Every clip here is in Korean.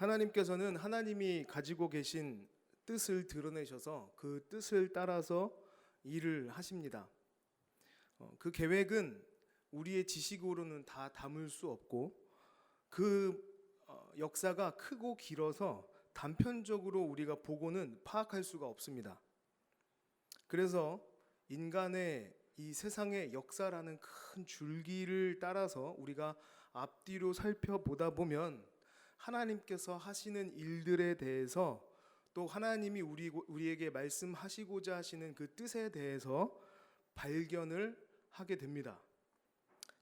하나님께서는 하나님이 가지고 계신 뜻을 드러내셔서 그 뜻을 따라서 일을 하십니다. 그 계획은 우리의 지식으로는 다 담을 수 없고 그 역사가 크고 길어서 단편적으로 우리가 보고는 파악할 수가 없습니다. 그래서 인간의 이 세상의 역사라는 큰 줄기를 따라서 우리가 앞뒤로 살펴보다 보면 하나님께서 하시는 일들에 대해서 또 하나님이 우리에게 말씀하시고자 하시는 그 뜻에 대해서 발견을 하게 됩니다.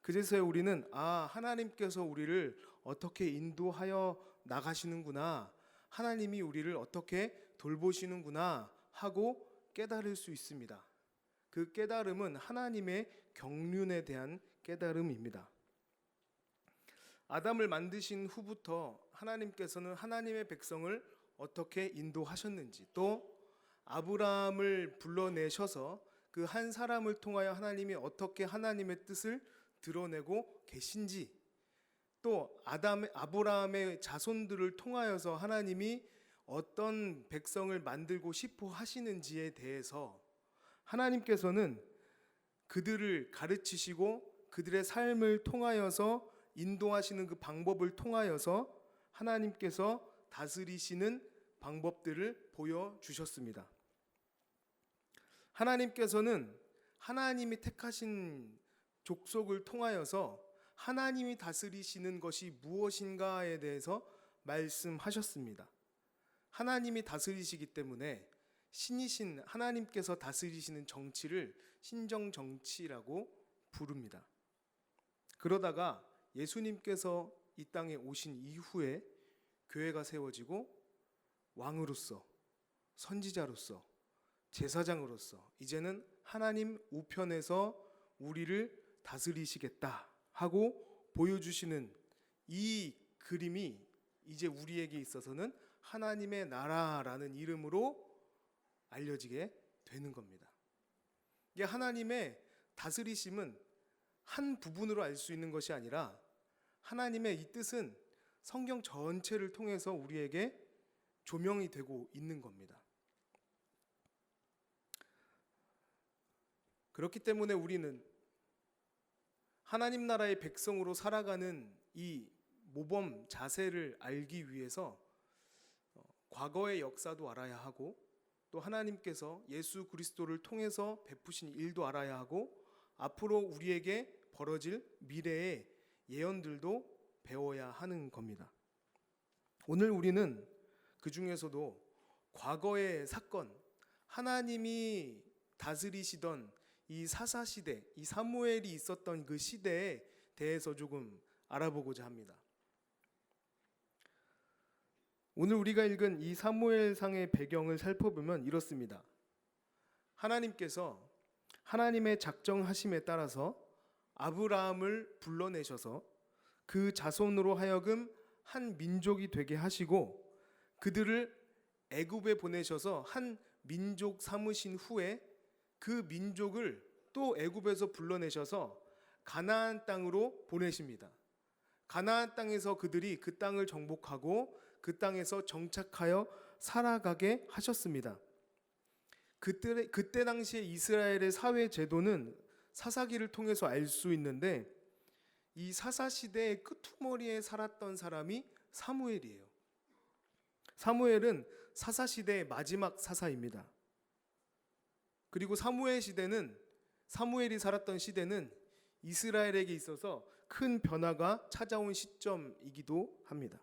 그제서야 우리는 하나님께서 우리를 어떻게 인도하여 나가시는구나, 하나님이 우리를 어떻게 돌보시는구나 하고 깨달을 수 있습니다. 그 깨달음은 하나님의 경륜에 대한 깨달음입니다. 아담을 만드신 후부터 하나님께서는 하나님의 백성을 어떻게 인도하셨는지, 또 아브라함을 불러내셔서 그 한 사람을 통하여 하나님이 어떻게 하나님의 뜻을 드러내고 계신지, 또 아브라함의 자손들을 통하여서 하나님이 어떤 백성을 만들고 싶어 하시는지에 대해서 하나님께서는 그들을 가르치시고 그들의 삶을 통하여서 인도하시는 그 방법을 통하여서 하나님께서 다스리시는 방법들을 보여주셨습니다. 하나님께서는 하나님이 택하신 족속을 통하여서 하나님이 다스리시는 것이 무엇인가에 대해서 말씀하셨습니다. 하나님이 다스리시기 때문에 신이신 하나님께서 다스리시는 정치를 신정정치라고 부릅니다. 그러다가 예수님께서 이 땅에 오신 이후에 교회가 세워지고 왕으로서, 선지자로서, 제사장으로서 이제는 하나님 우편에서 우리를 다스리시겠다 하고 보여주시는 이 그림이 이제 우리에게 있어서는 하나님의 나라라는 이름으로 알려지게 되는 겁니다. 이게 하나님의 다스리심은 한 부분으로 알 수 있는 것이 아니라 하나님의 이 뜻은 성경 전체를 통해서 우리에게 조명이 되고 있는 겁니다. 그렇기 때문에 우리는 하나님 나라의 백성으로 살아가는 이 모범 자세를 알기 위해서 과거의 역사도 알아야 하고, 또 하나님께서 예수 그리스도를 통해서 베푸신 일도 알아야 하고, 앞으로 우리에게 벌어질 미래의 예언들도 배워야 하는 겁니다. 오늘 우리는 그 중에서도 과거의 사건, 하나님이 다스리시던 이 사사시대, 이 사무엘이 있었던 그 시대에 대해서 조금 알아보고자 합니다. 오늘 우리가 읽은 이 사무엘상의 배경을 살펴보면 이렇습니다. 하나님께서 하나님의 작정하심에 따라서 아브라함을 불러내셔서 그 자손으로 하여금 한 민족이 되게 하시고 그들을 애굽에 보내셔서 한 민족 삼으신 후에 그 민족을 또 애굽에서 불러내셔서 가나안 땅으로 보내십니다. 가나안 땅에서 그들이 그 땅을 정복하고 그 땅에서 정착하여 살아가게 하셨습니다. 그때 당시에 이스라엘의 사회 제도는 사사기를 통해서 알 수 있는데, 이 사사 시대의 끄트머리에 살았던 사람이 사무엘이에요. 사무엘은 사사 시대의 마지막 사사입니다. 그리고 사무엘이 살았던 시대는 이스라엘에게 있어서 큰 변화가 찾아온 시점이기도 합니다.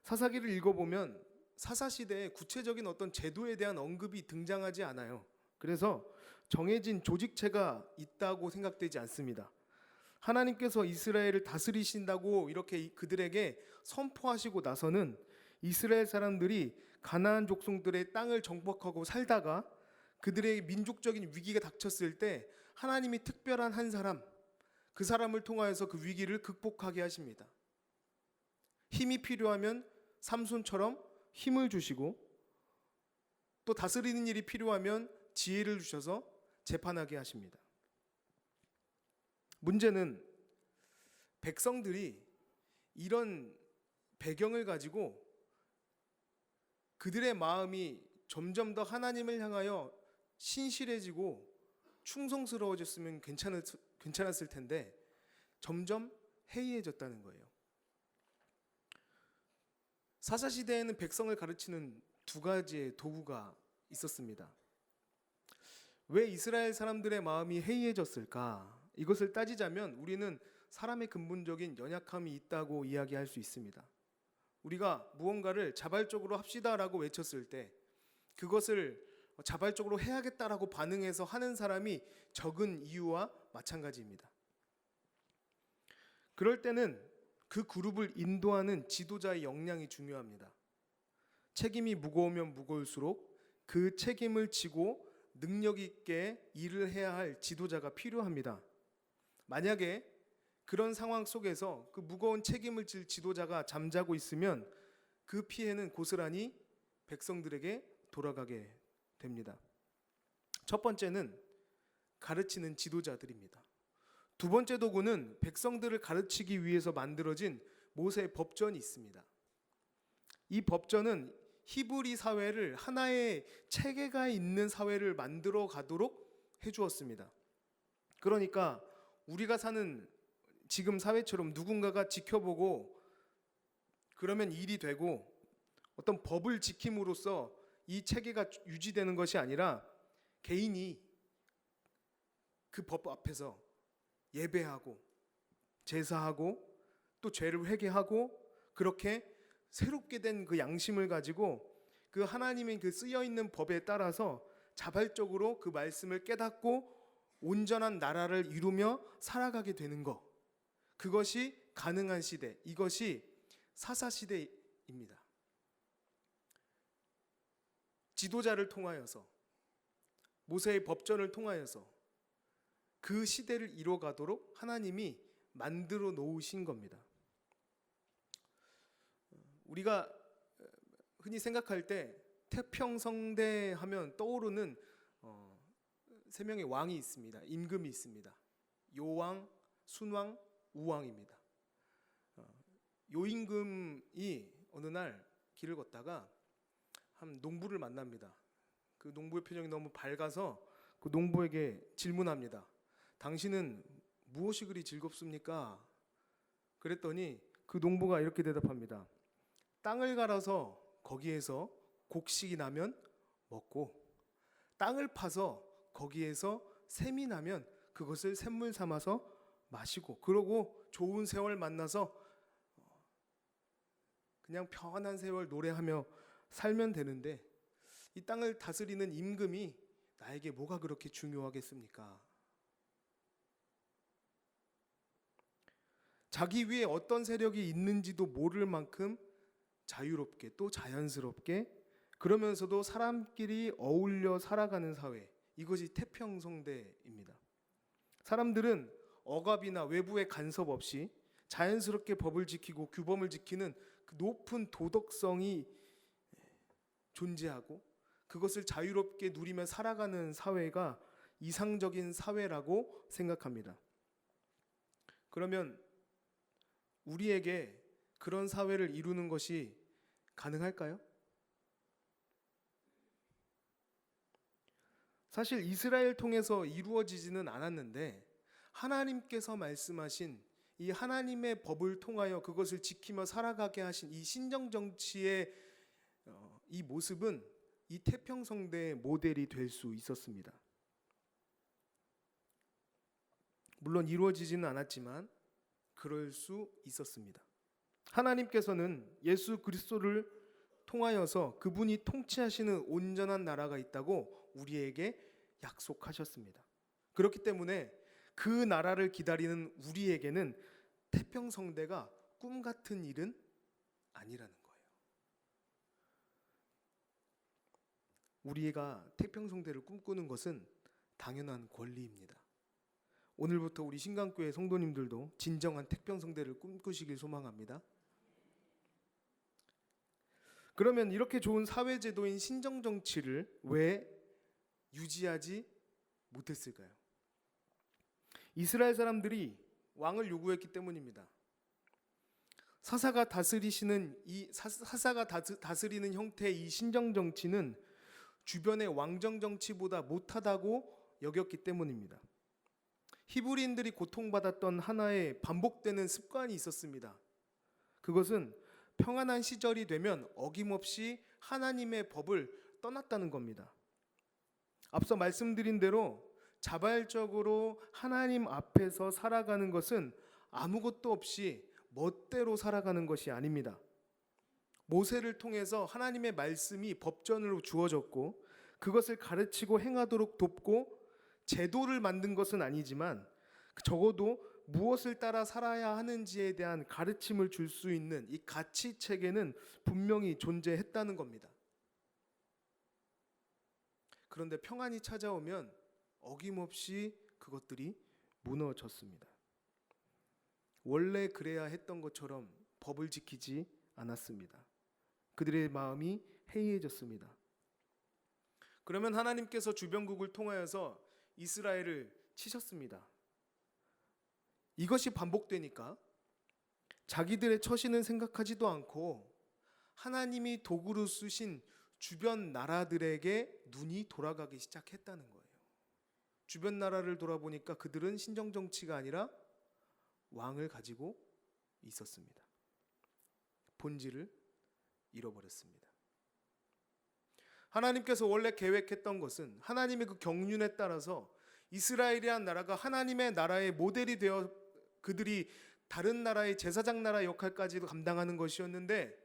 사사기를 읽어보면 사사 시대에 구체적인 어떤 제도에 대한 언급이 등장하지 않아요. 그래서 정해진 조직체가 있다고 생각되지 않습니다. 하나님께서 이스라엘을 다스리신다고 이렇게 그들에게 선포하시고 나서는 이스라엘 사람들이 가나안 족속들의 땅을 정복하고 살다가 그들의 민족적인 위기가 닥쳤을 때 하나님이 특별한 한 사람, 그 사람을 통하여서 그 위기를 극복하게 하십니다. 힘이 필요하면 삼손처럼 힘을 주시고, 또 다스리는 일이 필요하면 지혜를 주셔서 재판하게 하십니다. 문제는 백성들이 이런 배경을 가지고 그들의 마음이 점점 더 하나님을 향하여 신실해지고 충성스러워졌으면 괜찮았을 텐데 점점 해이해졌다는 거예요. 사사시대에는 백성을 가르치는 두 가지의 도구가 있었습니다. 왜 이스라엘 사람들의 마음이 해이해졌을까? 이것을 따지자면 우리는 사람의 근본적인 연약함이 있다고 이야기할 수 있습니다. 우리가 무언가를 자발적으로 합시다라고 외쳤을 때 그것을 자발적으로 해야겠다라고 반응해서 하는 사람이 적은 이유와 마찬가지입니다. 그럴 때는 그 그룹을 인도하는 지도자의 역량이 중요합니다. 책임이 무거우면 무거울수록 그 책임을 지고 능력 있게 일을 해야 할 지도자가 필요합니다. 만약에 그런 상황 속에서 그 무거운 책임을 질 지도자가 잠자고 있으면 그 피해는 고스란히 백성들에게 돌아가게 됩니다. 첫 번째는 가르치는 지도자들입니다. 두 번째 도구는 백성들을 가르치기 위해서 만들어진 모세의 법전이 있습니다. 이 법전은 히브리 사회를 하나의 체계가 있는 사회를 만들어 가도록 해주었습니다. 그러니까 우리가 사는 지금 사회처럼 누군가가 지켜보고 그러면 일이 되고 어떤 법을 지킴으로써 이 체계가 유지되는 것이 아니라 개인이 그 법 앞에서 예배하고 제사하고 또 죄를 회개하고 그렇게 새롭게 된 그 양심을 가지고 그 하나님의 그 쓰여 있는 법에 따라서 자발적으로 그 말씀을 깨닫고 온전한 나라를 이루며 살아가게 되는 것, 그것이 가능한 시대, 이것이 사사 시대입니다. 지도자를 통하여서 모세의 법전을 통하여서 그 시대를 이뤄가도록 하나님이 만들어 놓으신 겁니다. 우리가 흔히 생각할 때 태평성대 하면 떠오르는 세 명의 왕이 있습니다. 임금이 있습니다. 요왕, 순왕, 우왕입니다. 요임금이 어느 날 길을 걷다가 한 농부를 만납니다. 그 농부의 표정이 너무 밝아서 그 농부에게 질문합니다. 당신은 무엇이 그리 즐겁습니까? 그랬더니 그 농부가 이렇게 대답합니다. 땅을 갈아서 거기에서 곡식이 나면 먹고 땅을 파서 거기에서 샘이 나면 그것을 샘물 삼아서 마시고 그러고 좋은 세월 만나서 그냥 평안한 세월 노래하며 살면 되는데 이 땅을 다스리는 임금이 나에게 뭐가 그렇게 중요하겠습니까? 자기 위에 어떤 세력이 있는지도 모를 만큼 자유롭게 또 자연스럽게 그러면서도 사람끼리 어울려 살아가는 사회, 이것이 태평성대입니다. 사람들은 억압이나 외부의 간섭 없이 자연스럽게 법을 지키고 규범을 지키는 그 높은 도덕성이 존재하고 그것을 자유롭게 누리며 살아가는 사회가 이상적인 사회라고 생각합니다. 그러면 우리에게 그런 사회를 이루는 것이 가능할까요? 사실 이스라엘 통해서 이루어지지는 않았는데 하나님께서 말씀하신 이 하나님의 법을 통하여 그것을 지키며 살아가게 하신 이 신정 정치의 이 모습은 이 태평성대의 모델이 될 수 있었습니다. 물론 이루어지지는 않았지만 그럴 수 있었습니다. 하나님께서는 예수 그리스도를 통하여서 그분이 통치하시는 온전한 나라가 있다고 우리에게 약속하셨습니다. 그렇기 때문에 그 나라를 기다리는 우리에게는 태평성대가 꿈 같은 일은 아니라는 거예요. 우리가 태평성대를 꿈꾸는 것은 당연한 권리입니다. 오늘부터 우리 신강교회 성도님들도 진정한 태평성대를 꿈꾸시길 소망합니다. 그러면 이렇게 좋은 사회제도인 신정정치를 왜 유지하지 못했을까요? 이스라엘 사람들이 왕을 요구했기 때문입니다. 사사가 다스리는 형태의 이 신정 정치는 주변의 왕정 정치보다 못하다고 여겼기 때문입니다. 히브리인들이 고통받았던 하나의 반복되는 습관이 있었습니다. 그것은 평안한 시절이 되면 어김없이 하나님의 법을 떠났다는 겁니다. 앞서 말씀드린 대로 자발적으로 하나님 앞에서 살아가는 것은 아무것도 없이 멋대로 살아가는 것이 아닙니다. 모세를 통해서 하나님의 말씀이 법전으로 주어졌고 그것을 가르치고 행하도록 돕고 제도를 만든 것은 아니지만 적어도 무엇을 따라 살아야 하는지에 대한 가르침을 줄 수 있는 이 가치 체계는 분명히 존재했다는 겁니다. 그런데 평안이 찾아오면 어김없이 그것들이 무너졌습니다. 원래 그래야 했던 것처럼 법을 지키지 않았습니다. 그들의 마음이 해이해졌습니다. 그러면 하나님께서 주변국을 통하여서 이스라엘을 치셨습니다. 이것이 반복되니까 자기들의 처신은 생각하지도 않고 하나님이 도구로 쓰신 주변 나라들에게 눈이 돌아가기 시작했다는 거예요. 주변 나라를 돌아보니까 그들은 신정정치가 아니라 왕을 가지고 있었습니다. 본질을 잃어버렸습니다. 하나님께서 원래 계획했던 것은 하나님의 그 경륜에 따라서 이스라엘이란 나라가 하나님의 나라의 모델이 되어 그들이 다른 나라의 제사장 나라 역할까지도 감당하는 것이었는데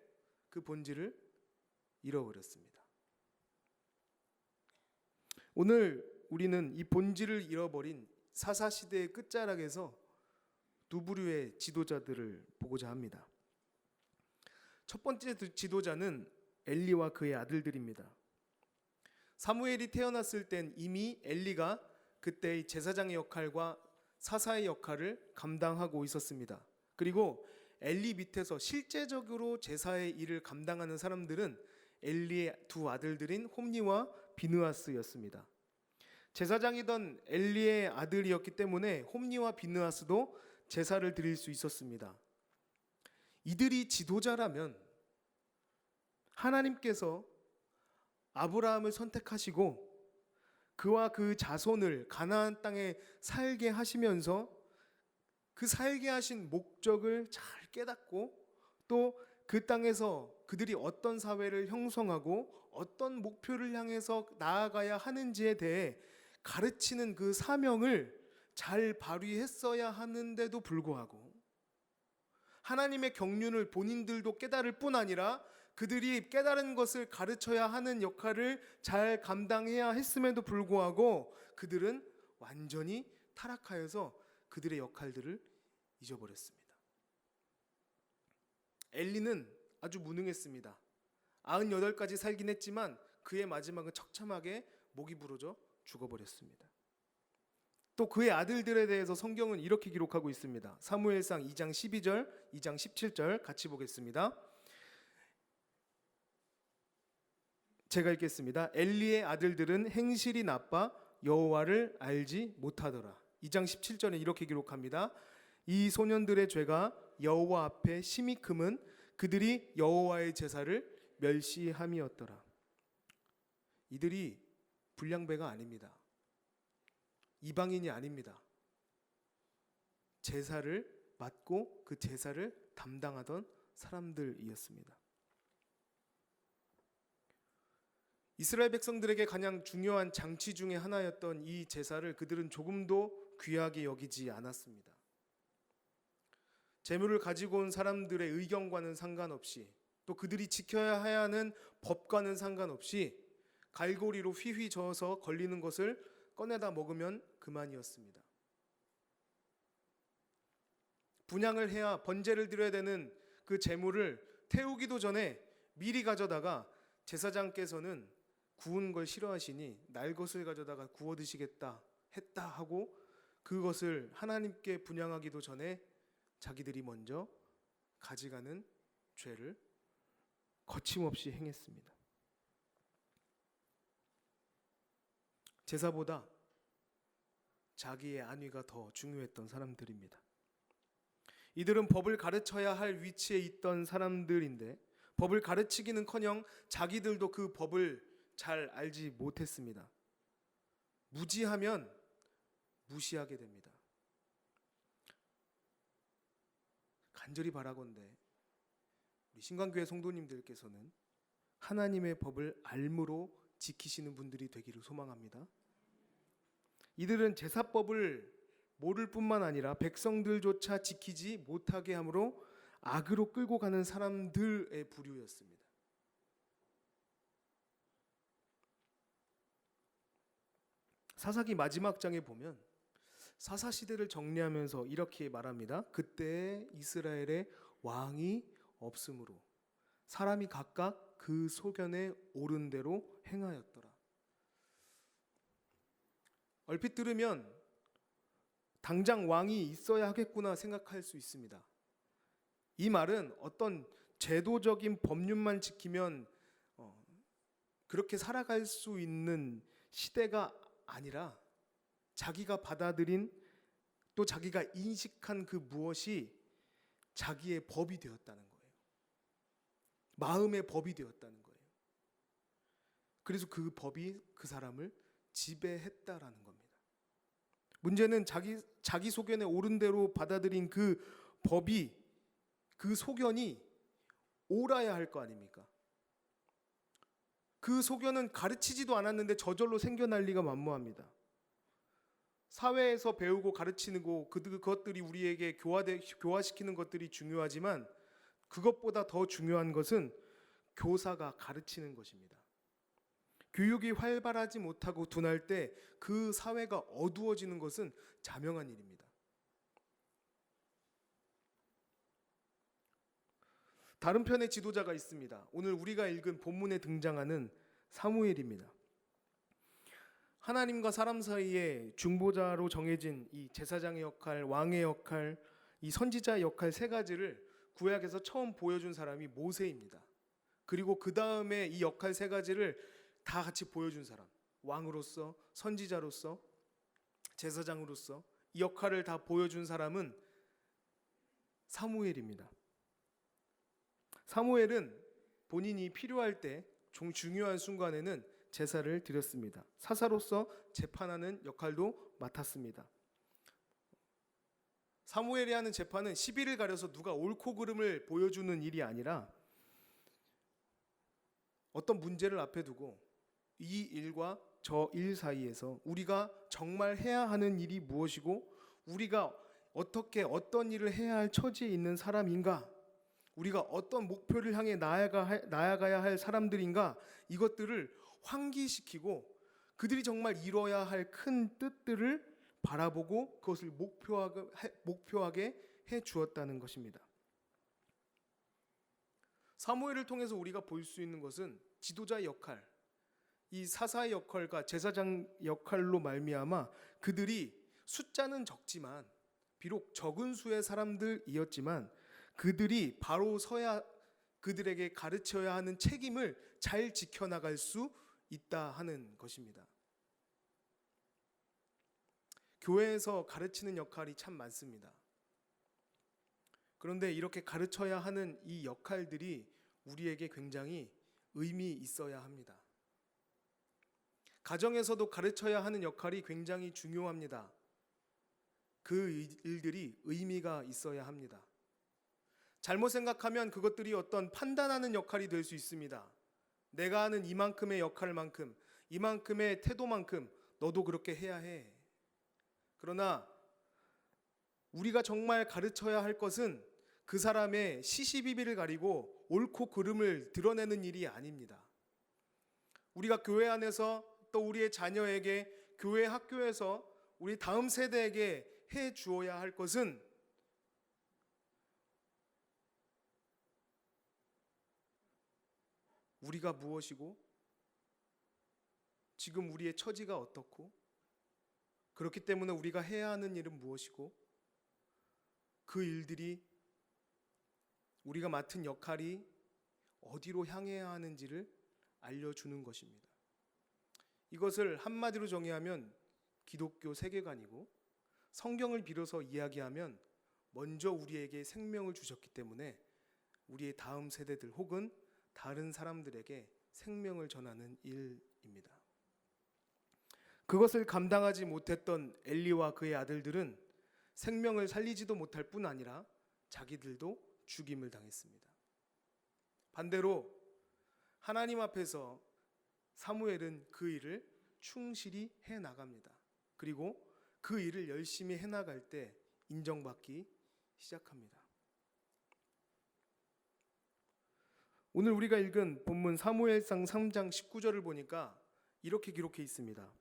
그 본질을 잃어버렸습니다. 오늘 우리는 이 본질을 잃어버린 사사시대의 끝자락에서 두 부류의 지도자들을 보고자 합니다. 첫 번째 지도자는 엘리와 그의 아들들입니다. 사무엘이 태어났을 땐 이미 엘리가 그때의 제사장의 역할과 사사의 역할을 감당하고 있었습니다. 그리고 엘리 밑에서 실제적으로 제사의 일을 감당하는 사람들은 엘리의 두 아들들인 홈니와 비느하스였습니다. 제사장이던 엘리의 아들이었기 때문에 홈니와 비느하스도 제사를 드릴 수 있었습니다. 이들이 지도자라면 하나님께서 아브라함을 선택하시고 그와 그 자손을 가나안 땅에 살게 하시면서 그 살게 하신 목적을 잘 깨닫고 또 그 땅에서 그들이 어떤 사회를 형성하고 어떤 목표를 향해서 나아가야 하는지에 대해 가르치는 그 사명을 잘 발휘했어야 하는데도 불구하고 하나님의 경륜을 본인들도 깨달을 뿐 아니라 그들이 깨달은 것을 가르쳐야 하는 역할을 잘 감당해야 했음에도 불구하고 그들은 완전히 타락하여서 그들의 역할들을 잊어버렸습니다. 엘리는 아주 무능했습니다. 98까지 살긴 했지만 그의 마지막은 처참하게 목이 부러져 죽어버렸습니다. 또 그의 아들들에 대해서 성경은 이렇게 기록하고 있습니다. 사무엘상 2장 12절, 2장 17절 같이 보겠습니다. 제가 읽겠습니다. 엘리의 아들들은 행실이 나빠 여호와를 알지 못하더라. 2장 17절에 이렇게 기록합니다. 이 소년들의 죄가 여호와 앞에 심히 크면 그들이 여호와의 제사를 멸시함이었더라. 이들이 불량배가 아닙니다. 이방인이 아닙니다. 제사를 맡고 그 제사를 담당하던 사람들이었습니다. 이스라엘 백성들에게 가장 중요한 장치 중에 하나였던 이 제사를 그들은 조금도 귀하게 여기지 않았습니다. 제물을 가지고 온 사람들의 의견과는 상관없이 또 그들이 지켜야 하는 법과는 상관없이 갈고리로 휘휘 저어서 걸리는 것을 꺼내다 먹으면 그만이었습니다. 분향을 해야 번제를 드려야 되는 그 제물을 태우기도 전에 미리 가져다가 제사장께서는 구운 걸 싫어하시니 날 것을 가져다가 구워 드시겠다 했다 하고 그것을 하나님께 분향하기도 전에 자기들이 먼저 가져가는 죄를 거침없이 행했습니다. 제사보다 자기의 안위가 더 중요했던 사람들입니다. 이들은 법을 가르쳐야 할 위치에 있던 사람들인데 법을 가르치기는커녕 자기들도 그 법을 잘 알지 못했습니다. 무지하면 무시하게 됩니다. 간절히 바라건대 우리 신광교회 성도님들께서는 하나님의 법을 알므로 지키시는 분들이 되기를 소망합니다. 이들은 제사법을 모를 뿐만 아니라 백성들조차 지키지 못하게 함으로 악으로 끌고 가는 사람들의 부류였습니다. 사사기 마지막 장에 보면 사사시대를 정리하면서 이렇게 말합니다. 그때 이스라엘에 왕이 없으므로 사람이 각각 그 소견에 오른 대로 행하였더라. 얼핏 들으면 당장 왕이 있어야 하겠구나 생각할 수 있습니다. 이 말은 어떤 제도적인 법률만 지키면 그렇게 살아갈 수 있는 시대가 아니라 자기가 받아들인 또 자기가 인식한 그 무엇이 자기의 법이 되었다는 거예요. 마음의 법이 되었다는 거예요. 그래서 그 법이 그 사람을 지배했다라는 겁니다. 문제는 자기 소견에 옳은 대로 받아들인 그 법이 그 소견이 옳아야 할 거 아닙니까? 그 소견은 가르치지도 않았는데 저절로 생겨날 리가 만무합니다. 사회에서 배우고 가르치는 거 그것들이 우리에게 교화시키는 것들이 중요하지만 그것보다 더 중요한 것은 교사가 가르치는 것입니다. 교육이 활발하지 못하고 둔할 때 그 사회가 어두워지는 것은 자명한 일입니다. 다른 편의 지도자가 있습니다. 오늘 우리가 읽은 본문에 등장하는 사무엘입니다. 하나님과 사람 사이에 중보자로 정해진 이 제사장의 역할, 왕의 역할, 이 선지자의 역할 세 가지를 구약에서 처음 보여준 사람이 모세입니다. 그리고 그 다음에 이 역할 세 가지를 다 같이 보여준 사람, 왕으로서, 선지자로서, 제사장으로서 이 역할을 다 보여준 사람은 사무엘입니다. 사무엘은 본인이 필요할 때 중요한 순간에는 제사를 드렸습니다. 사사로서 재판하는 역할도 맡았습니다. 사무엘이 하는 재판은 시비를 가려서 누가 옳고 그름을 보여주는 일이 아니라 어떤 문제를 앞에 두고 이 일과 저 일 사이에서 우리가 정말 해야 하는 일이 무엇이고 우리가 어떤 일을 해야 할 처지에 있는 사람인가, 우리가 어떤 목표를 향해 나아가야 할 사람들인가, 이것들을 환기시키고 그들이 정말 이뤄야 할 큰 뜻들을 바라보고 그것을 목표하게 해 주었다는 것입니다. 사무엘을 통해서 우리가 볼 수 있는 것은 지도자의 역할, 이 사사의 역할과 제사장 역할로 말미암아 그들이 숫자는 적지만 비록 적은 수의 사람들이었지만 그들이 바로 서야 그들에게 가르쳐야 하는 책임을 잘 지켜나갈 수 있다 하는 것입니다. 교회에서 가르치는 역할이 참 많습니다. 그런데 이렇게 가르쳐야 하는 이 역할들이 우리에게 굉장히 의미 있어야 합니다. 가정에서도 가르쳐야 하는 역할이 굉장히 중요합니다. 그 일들이 의미가 있어야 합니다. 잘못 생각하면 그것들이 어떤 판단하는 역할이 될 수 있습니다. 내가 하는 이만큼의 역할만큼, 이만큼의 태도만큼 너도 그렇게 해야 해. 그러나 우리가 정말 가르쳐야 할 것은 그 사람의 시시비비를 가리고 옳고 그름을 드러내는 일이 아닙니다. 우리가 교회 안에서 또 우리의 자녀에게, 교회 학교에서 우리 다음 세대에게 해 주어야 할 것은 우리가 무엇이고 지금 우리의 처지가 어떻고 그렇기 때문에 우리가 해야 하는 일은 무엇이고 그 일들이 우리가 맡은 역할이 어디로 향해야 하는지를 알려주는 것입니다. 이것을 한마디로 정의하면 기독교 세계관이고 성경을 빌어서 이야기하면 먼저 우리에게 생명을 주셨기 때문에 우리의 다음 세대들 혹은 다른 사람들에게 생명을 전하는 일입니다. 그것을 감당하지 못했던 엘리와 그의 아들들은 생명을 살리지도 못할 뿐 아니라 자기들도 죽임을 당했습니다. 반대로 하나님 앞에서 사무엘은 그 일을 충실히 해 나갑니다. 그리고 그 일을 열심히 해 나갈 때 인정받기 시작합니다. 오늘 우리가 읽은 본문 사무엘상 3장 19절을 보니까 이렇게 기록해 있습니다.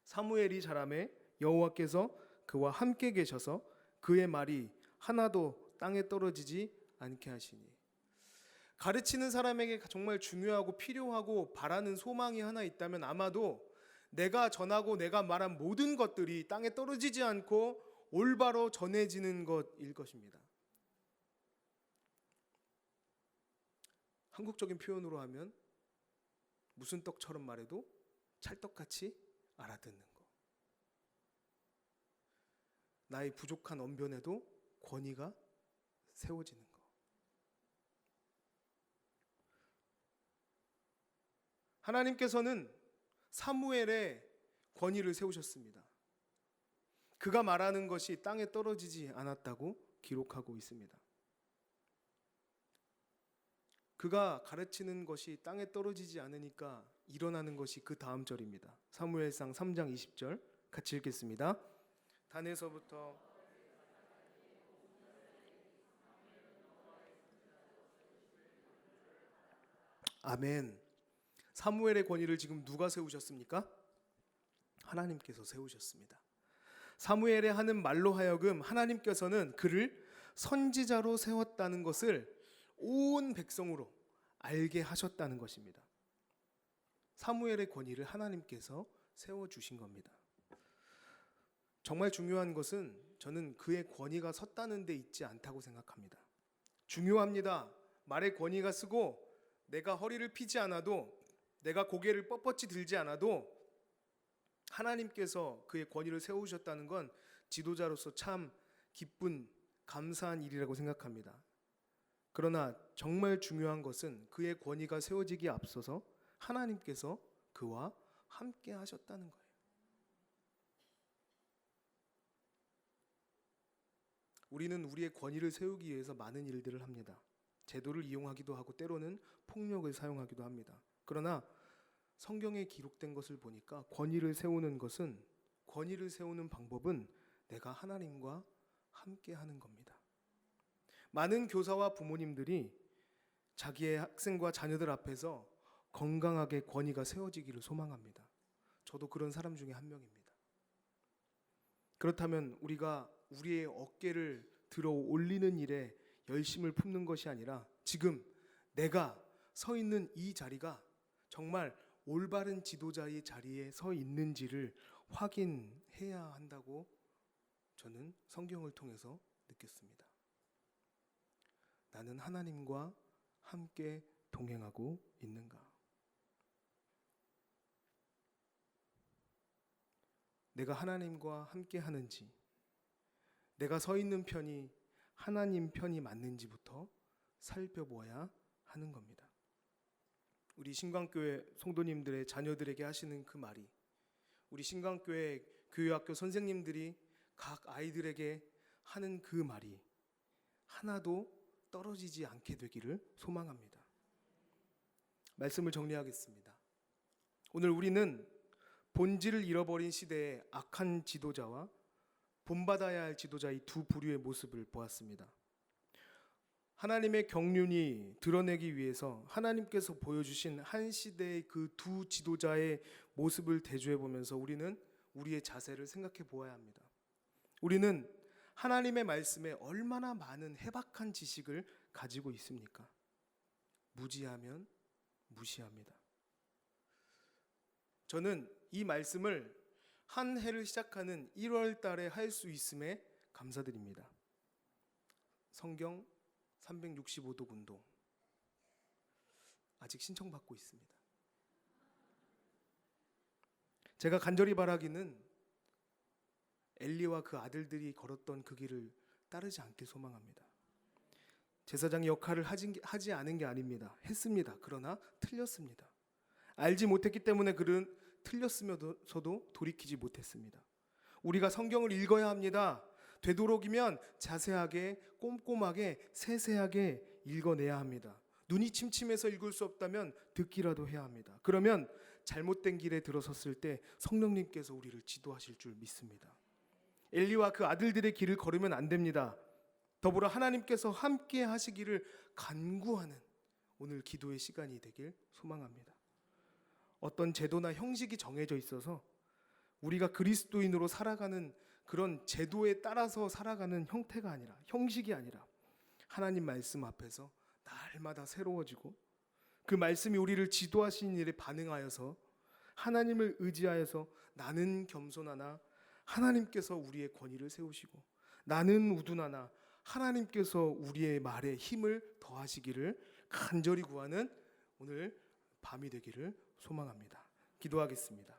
사무엘이 자라매 여호와께서 그와 함께 계셔서 그의 말이 하나도 땅에 떨어지지 않게 하시니. 가르치는 사람에게 정말 중요하고 필요하고 바라는 소망이 하나 있다면 아마도 내가 전하고 내가 말한 모든 것들이 땅에 떨어지지 않고 올바로 전해지는 것일 것입니다. 한국적인 표현으로 하면 무슨 떡처럼 말해도 찰떡같이 알아듣는 것. 나의 부족한 언변에도 권위가 세워지는 것. 하나님께서는 사무엘의 권위를 세우셨습니다. 그가 말하는 것이 땅에 떨어지지 않았다고 기록하고 있습니다. 그가 가르치는 것이 땅에 떨어지지 않으니까 일어나는 것이 그 다음 절입니다. 사무엘상 3장 20절 같이 읽겠습니다. 단에서부터 아멘. 사무엘의 권위를 지금 누가 세우셨습니까? 하나님께서 세우셨습니다. 사무엘의 하는 말로 하여금 하나님께서는 그를 선지자로 세웠다는 것을 온 백성으로 알게 하셨다는 것입니다. 사무엘의 권위를 하나님께서 세워주신 겁니다. 정말 중요한 것은 저는 그의 권위가 섰다는 데 있지 않다고 생각합니다. 중요합니다. 말의 권위가 쓰고 내가 허리를 피지 않아도 내가 고개를 뻣뻣이 들지 않아도 하나님께서 그의 권위를 세우셨다는 건 지도자로서 참 기쁜 감사한 일이라고 생각합니다. 그러나 정말 중요한 것은 그의 권위가 세워지기에 앞서서 하나님께서 그와 함께 하셨다는 거예요. 우리는 우리의 권위를 세우기 위해서 많은 일들을 합니다. 제도를 이용하기도 하고 때로는 폭력을 사용하기도 합니다. 그러나 성경에 기록된 것을 보니까 권위를 세우는 방법은 내가 하나님과 함께 하는 겁니다. 많은 교사와 부모님들이 자기의 학생과 자녀들 앞에서 건강하게 권위가 세워지기를 소망합니다. 저도 그런 사람 중에 한 명입니다. 그렇다면 우리가 우리의 어깨를 들어 올리는 일에 열심을 품는 것이 아니라 지금 내가 서 있는 이 자리가 정말 올바른 지도자의 자리에 서 있는지를 확인해야 한다고 저는 성경을 통해서 느꼈습니다. 나는 하나님과 함께 동행하고 있는가? 내가 하나님과 함께 하는지, 내가 서 있는 편이 하나님 편이 맞는지부터 살펴보아야 하는 겁니다. 우리 신강교회 성도님들의 자녀들에게 하시는 그 말이, 우리 신강교회 교회학교 선생님들이 각 아이들에게 하는 그 말이 하나도 떨어지지 않게 되기를 소망합니다. 말씀을 정리하겠습니다. 오늘 우리는 본질을 잃어버린 시대의 악한 지도자와 본받아야 할 지도자의 두 부류의 모습을 보았습니다. 하나님의 경륜이 드러내기 위해서 하나님께서 보여주신 한 시대의 그 두 지도자의 모습을 대조해 보면서 우리는 우리의 자세를 생각해 보아야 합니다. 우리는 하나님의 말씀에 얼마나 많은 해박한 지식을 가지고 있습니까? 무지하면 무시합니다. 저는 이 말씀을 한 해를 시작하는 1월 달에 할 수 있음에 감사드립니다. 성경 365도 운동 아직 신청받고 있습니다. 제가 간절히 바라기는 엘리와 그 아들들이 걸었던 그 길을 따르지 않길 소망합니다. 제사장의 역할을 하지 않은 게 아닙니다. 했습니다. 그러나 틀렸습니다. 알지 못했기 때문에 그는 틀렸으면서도 돌이키지 못했습니다. 우리가 성경을 읽어야 합니다. 되도록이면 자세하게, 꼼꼼하게, 세세하게 읽어내야 합니다. 눈이 침침해서 읽을 수 없다면 듣기라도 해야 합니다. 그러면 잘못된 길에 들어섰을 때 성령님께서 우리를 지도하실 줄 믿습니다. 엘리와 그 아들들의 길을 걸으면 안 됩니다. 더불어 하나님께서 함께 하시기를 간구하는 오늘 기도의 시간이 되길 소망합니다. 어떤 제도나 형식이 정해져 있어서 우리가 그리스도인으로 살아가는 그런 제도에 따라서 살아가는 형태가 아니라, 형식이 아니라 하나님 말씀 앞에서 날마다 새로워지고 그 말씀이 우리를 지도하신 일에 반응하여서 하나님을 의지하여서 나는 겸손하나 하나님께서 우리의 권위를 세우시고 나는 우둔하나 하나님께서 우리의 말에 힘을 더하시기를 간절히 구하는 오늘 밤이 되기를 소망합니다. 기도하겠습니다.